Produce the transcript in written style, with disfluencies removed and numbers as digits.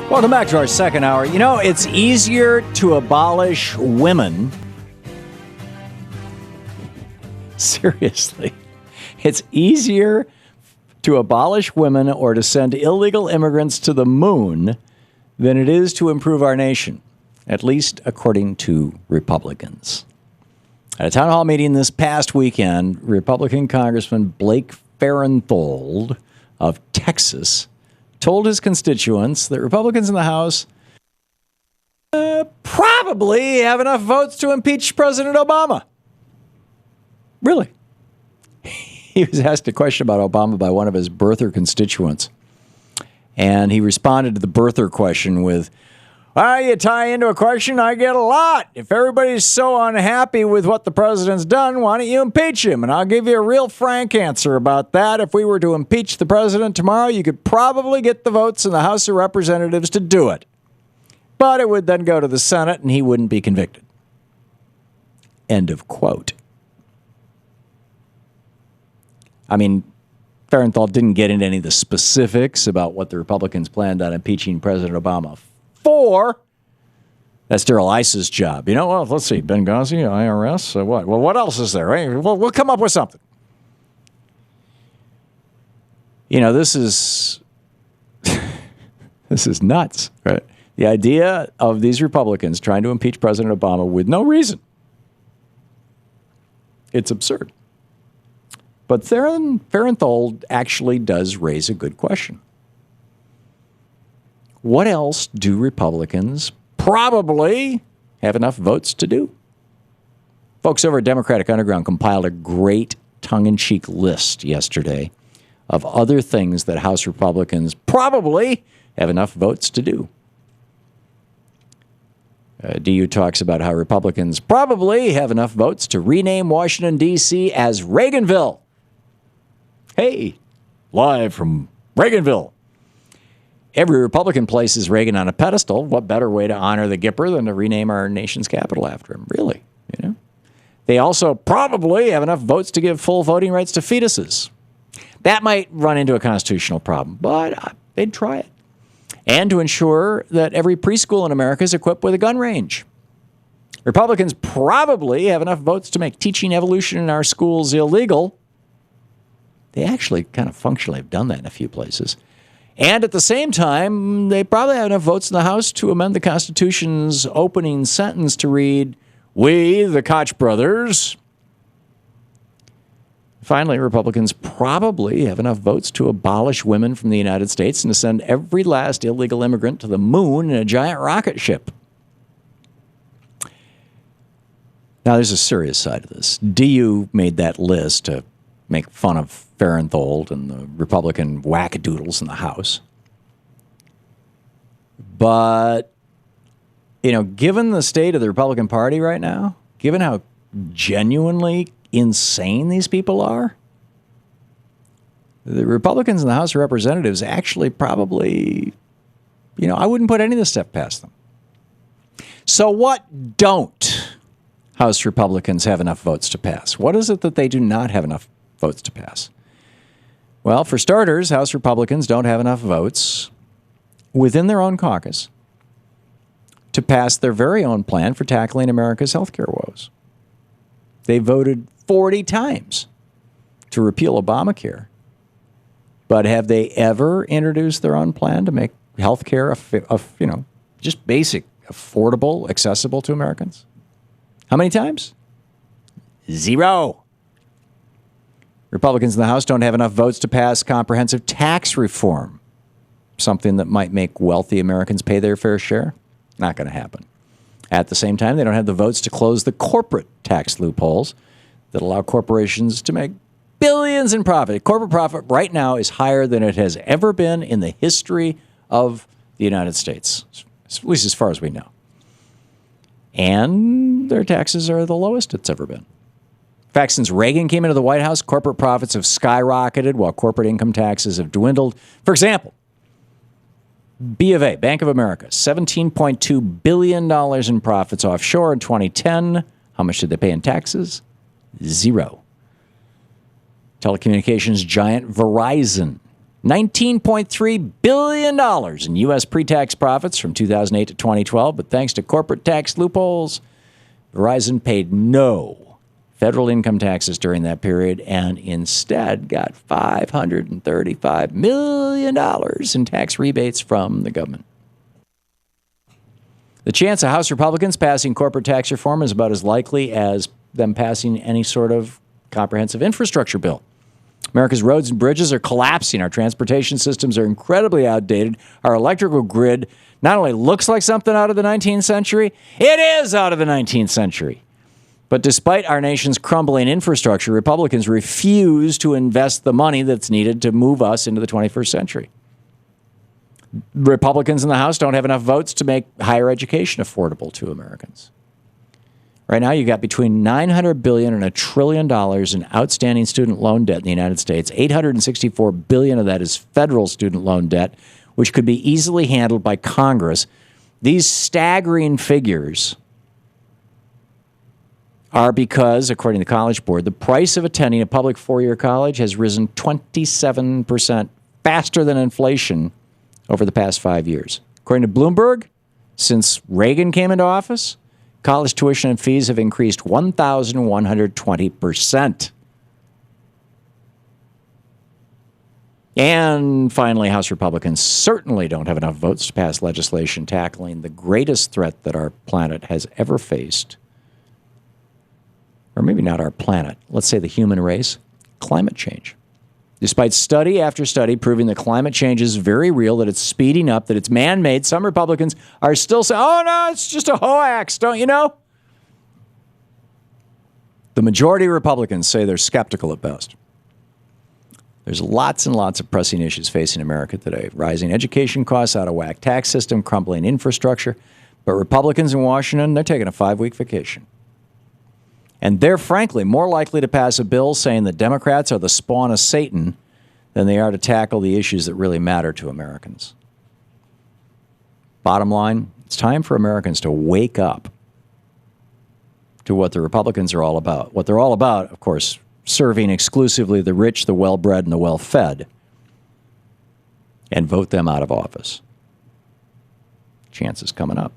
Welcome back to our second hour. You know, it's easier to abolish women. Seriously. It's easier to abolish women or to send illegal immigrants to the moon than it is to improve our nation, at least according to Republicans. At a town hall meeting this past weekend, Republican Congressman Blake Farenthold of Texas told his constituents that Republicans in the House probably have enough votes to impeach President Obama. Really? He was asked a question about Obama by one of his birther constituents, and he responded to the birther question with, "Well, you tie into a question I get a lot. If everybody's so unhappy with what the president's done, why don't you impeach him? And I'll give you a real frank answer about that. If we were to impeach the president tomorrow, you could probably get the votes in the House of Representatives to do it. But it would then go to the Senate and he wouldn't be convicted." End of quote. I mean, Farenthold didn't get into any of the specifics about what the Republicans planned on impeaching President Obama for. That's Darrell Iss's job. You know, well, let's see, Benghazi, IRS, what? Well, what else is there? Right? Well, we'll come up with something. You know, this is this is nuts, right? The idea of these Republicans trying to impeach President Obama with no reason. It's absurd. But Farenthold actually does raise a good question. What else do Republicans probably have enough votes to do? Folks over at Democratic Underground compiled a great tongue-in-cheek list yesterday of other things that House Republicans probably have enough votes to do. DU talks about how Republicans probably have enough votes to rename Washington, D.C. as Reaganville. Hey, live from Reaganville. Every Republican places Reagan on a pedestal. What better way to honor the Gipper than to rename our nation's capital after him? Really, you know? They also probably have enough votes to give full voting rights to fetuses. That might run into a constitutional problem, but they'd try it. And to ensure that every preschool in America is equipped with a gun range. Republicans probably have enough votes to make teaching evolution in our schools illegal. They actually kind of functionally have done that in a few places. And at the same time, they probably have enough votes in the House to amend the Constitution's opening sentence to read, "We, the Koch brothers." Finally, Republicans probably have enough votes to abolish women from the United States and to send every last illegal immigrant to the moon in a giant rocket ship. Now, there's a serious side of this. DU made that list to make fun of Farenthold and the Republican wackadoodles in the House. But, you know, given the state of the Republican Party right now, given how genuinely insane these people are, the Republicans in the House of Representatives actually probably, you know, I wouldn't put any of this stuff past them. So what don't House Republicans have enough votes to pass? What is it that they do not have enough votes to pass? Well, for starters, House Republicans don't have enough votes within their own caucus to pass their very own plan for tackling America's healthcare woes. They voted 40 times to repeal Obamacare. But have they ever introduced their own plan to make healthcare, you know, just basic, affordable, accessible to Americans? How many times? Zero. Republicans in the House don't have enough votes to pass comprehensive tax reform, something that might make wealthy Americans pay their fair share. Not going to happen. At the same time, they don't have the votes to close the corporate tax loopholes that allow corporations to make billions in profit. Corporate profit right now is higher than it has ever been in the history of the United States, at least as far as we know. And their taxes are the lowest it's ever been. In fact, since Reagan came into the White House, corporate profits have skyrocketed while corporate income taxes have dwindled. For example, B of A, Bank of America, $17.2 billion in profits offshore in 2010. How much did they pay in taxes? Zero. Telecommunications giant Verizon $19.3 billion in U.S. pre-tax profits from 2008 to 2012, but thanks to corporate tax loopholes, Verizon paid no federal income taxes during that period and instead got $535 million in tax rebates from the government. The chance of House Republicans passing corporate tax reform is about as likely as them passing any sort of comprehensive infrastructure bill. America's roads and bridges are collapsing. Our transportation systems are incredibly outdated. Our electrical grid not only looks like something out of the 19th century, it is out of the 19th century. But despite our nation's crumbling infrastructure, Republicans refuse to invest the money that's needed to move us into the 21st century. Republicans in the House don't have enough votes to make higher education affordable to Americans. Right now, you got between $900 billion and $1 trillion in outstanding student loan debt in the United States. $864 billion of that is federal student loan debt, which could be easily handled by Congress. These staggering figures are because, according to the College Board, the price of attending a public four-year college has risen 27% faster than inflation over the past 5 years. According to Bloomberg, since Reagan came into office, college tuition and fees have increased 1,120%. And finally, House Republicans certainly don't have enough votes to pass legislation tackling the greatest threat that our planet has ever faced. Or maybe not our planet, let's say the human race, climate change. Despite study after study proving that climate change is very real, that it's speeding up, that it's man-made, some Republicans are still saying, oh, no, it's just a hoax, don't you know? The majority of Republicans say they're skeptical at best. There's lots and lots of pressing issues facing America today. Rising education costs, out of whack tax system, crumbling infrastructure. But Republicans in Washington, they're taking a 5-week vacation. And they're, frankly, more likely to pass a bill saying the Democrats are the spawn of Satan than they are to tackle the issues that really matter to Americans. Bottom line, it's time for Americans to wake up to what the Republicans are all about. What they're all about, of course, serving exclusively the rich, the well-bred, and the well-fed, and vote them out of office. Chance is coming up.